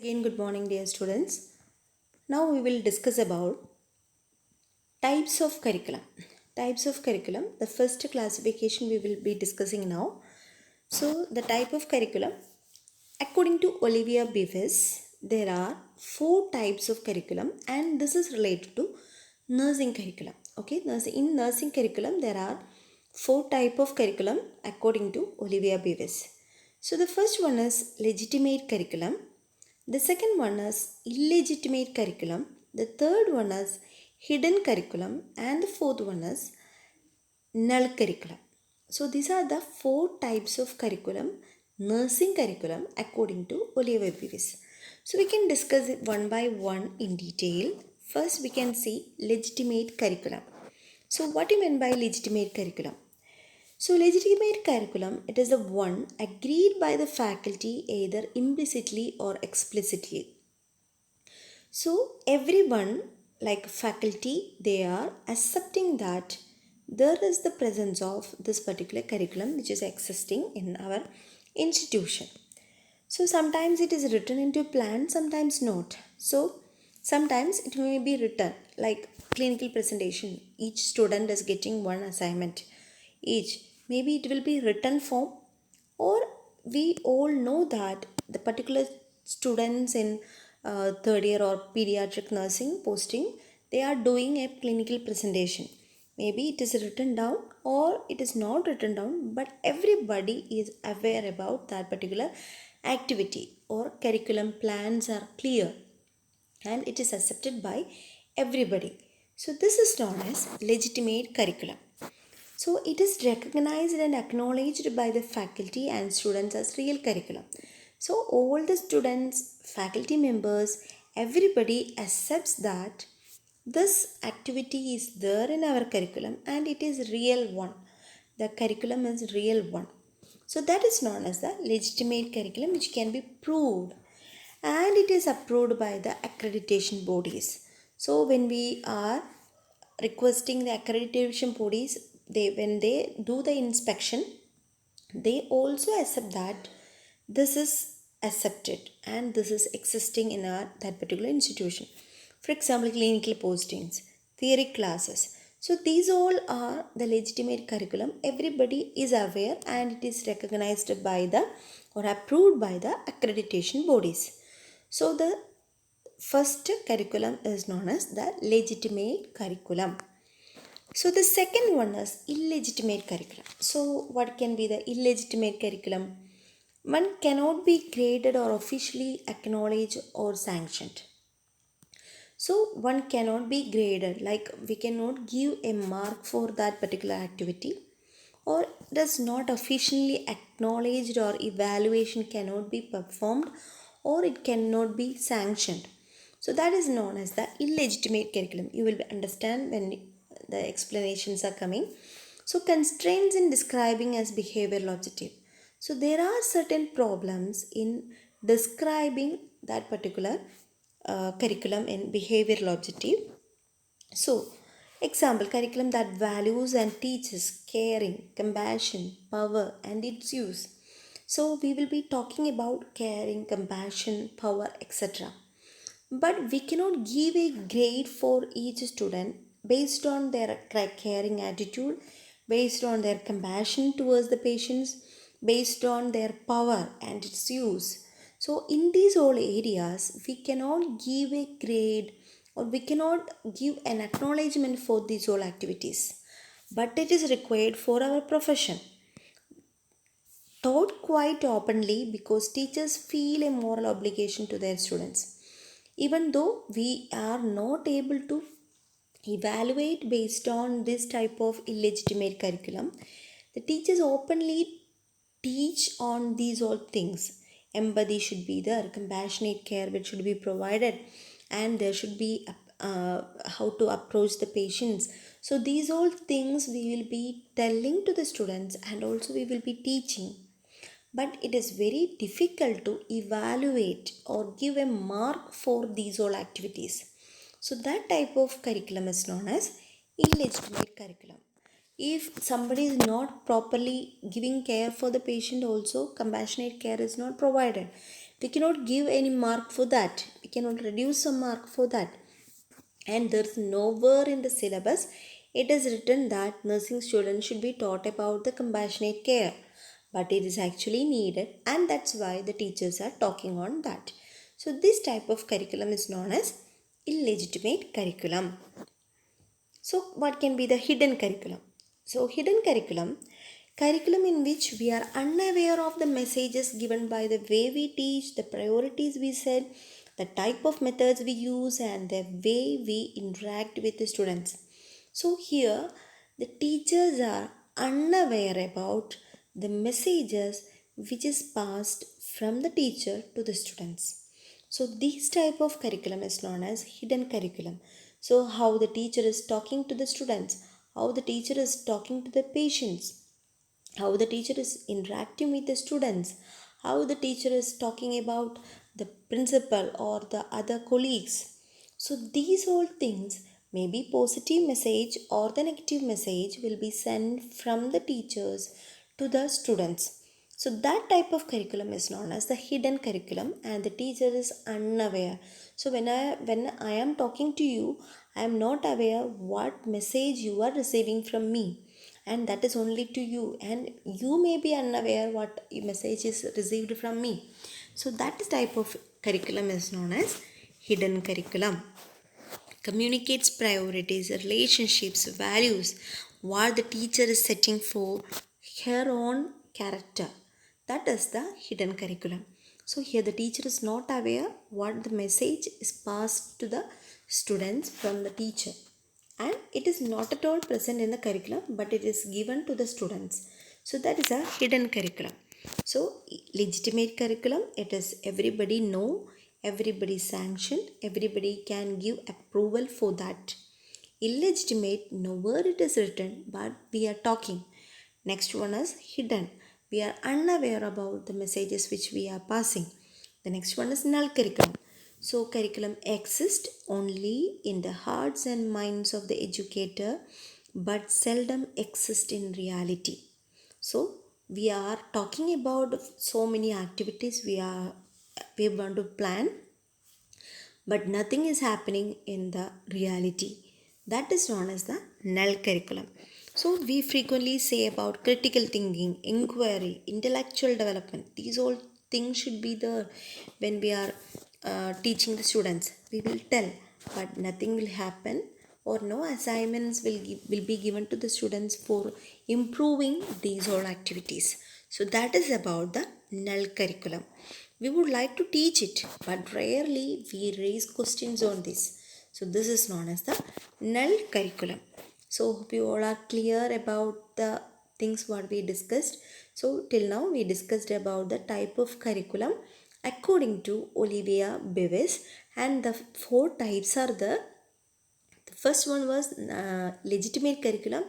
Again, good morning, dear students. Now we will discuss about types of curriculum. Types of curriculum. The first classification we will be discussing now. So, the type of curriculum, according to Olivia Bevis, there are four types of curriculum, and this is related to nursing curriculum. Okay, in nursing curriculum, there are four type of curriculum according to Olivia Bevis. So, the first one is legitimate curriculum. The second one is illegitimate curriculum. The third one is hidden curriculum. And the fourth one is null curriculum. So these are the four types of curriculum, nursing curriculum according to Olivia Bevis. So we can discuss it one by one in detail. First we can see legitimate curriculum. So what do you mean by legitimate curriculum? So legitimate curriculum, it is the one agreed by the faculty either implicitly or explicitly. So everyone, like faculty, they are accepting that there is the presence of this particular curriculum which is existing in our institution. So sometimes it is written into plan, sometimes not. So sometimes it may be written like clinical presentation. Each student is getting one assignment each. Maybe it will be written form, or we all know that the particular students in third year or pediatric nursing posting, they are doing a clinical presentation. Maybe it is written down or it is not written down, but everybody is aware about that particular activity, or curriculum plans are clear and it is accepted by everybody. So this is known as legitimate curriculum. So it is recognized and acknowledged by the faculty and students as real curriculum. So all the students, faculty members, everybody accepts that this activity is there in our curriculum and it is real one. The curriculum is real one. So that is known as the legitimate curriculum, which can be proved, and it is approved by the accreditation bodies. So when we are requesting the accreditation bodies, when they do the inspection, they also accept that this is accepted and this is existing in our that particular institution. For example, clinical postings, theory classes. So these all are the legitimate curriculum. Everybody is aware and it is recognized by the or approved by the accreditation bodies. So the first curriculum is known as the legitimate curriculum. So the second one is illegitimate curriculum. So what can be the illegitimate curriculum? One cannot be graded or officially acknowledged or sanctioned. So one cannot be graded, like we cannot give a mark for that particular activity, or does not officially acknowledged or evaluation cannot be performed, or it cannot be sanctioned. So that is known as the illegitimate curriculum. You will understand when the explanations are coming. So constraints in describing as behavioral objective. So there are certain problems in describing that particular curriculum in behavioral objective. So, example, curriculum that values and teaches caring, compassion, power, and its use. So, we will be talking about caring, compassion, power, etc. But we cannot give a grade for each student based on their caring attitude, based on their compassion towards the patients, based on their power and its use. So, in these all areas, we cannot give a grade or we cannot give an acknowledgement for these all activities. But it is required for our profession, taught quite openly because teachers feel a moral obligation to their students. Even though we are not able to evaluate based on this type of illegitimate curriculum, the teachers openly teach on these all things. Empathy should be there, compassionate care which should be provided, and there should be how to approach the patients. So these all things we will be telling to the students and also we will be teaching, but it is very difficult to evaluate or give a mark for these all activities. So that type of curriculum is known as illegitimate curriculum. If somebody is not properly giving care for the patient, also compassionate care is not provided, We cannot give any mark for that. We cannot reduce some mark for that. And there's nowhere in the syllabus it is written that nursing students should be taught about the compassionate care. But it is actually needed, and that's why the teachers are talking on that. So this type of curriculum is known as illegitimate curriculum. So what can be the hidden curriculum? So hidden curriculum in which we are unaware of the messages given by the way we teach, the priorities we set, the type of methods we use, and the way we interact with the students. So here the teachers are unaware about the messages which is passed from the teacher to the students. So this type of curriculum is known as hidden curriculum. So how the teacher is talking to the students, how the teacher is talking to the patients, how the teacher is interacting with the students, how the teacher is talking about the principal or the other colleagues. So these all things, maybe positive message or the negative message, will be sent from the teachers to the students. So that type of curriculum is known as the hidden curriculum, and the teacher is unaware. So when I am talking to you, I am not aware what message you are receiving from me, and that is only to you, and you may be unaware what message is received from me. So that type of curriculum is known as hidden curriculum. Communicates priorities, relationships, values, what the teacher is setting for her own character. That is the hidden curriculum. So here the teacher is not aware what the message is passed to the students from the teacher, and it is not at all present in the curriculum, but it is given to the students. So that is a hidden curriculum. So legitimate curriculum, it is everybody know, everybody sanction, everybody can give approval for that. Illegitimate, nowhere it is written, but we are talking. Next one is hidden, we are unaware about the messages which we are passing. The next one is null curriculum. So curriculum exists only in the hearts and minds of the educator, but seldom exists in reality. So we are talking about so many activities we want to plan, but nothing is happening in the reality. That is known as the null curriculum. So we frequently say about critical thinking, inquiry, intellectual development. These all things should be there when we are teaching the students. We will tell, but nothing will happen, or no assignments will be given to the students for improving these all activities. So that is about the null curriculum. We would like to teach it, but rarely we raise questions on this. So this is known as the null curriculum. So hope you all are clear about the things what we discussed. So till now we discussed about the type of curriculum according to Olivia Bevis, and the four types are the first one was legitimate curriculum,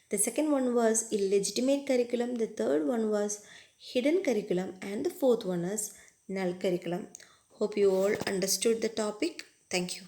the second one was illegitimate curriculum, the third one was hidden curriculum, and the fourth one is null curriculum. Hope you all understood the topic. Thank you.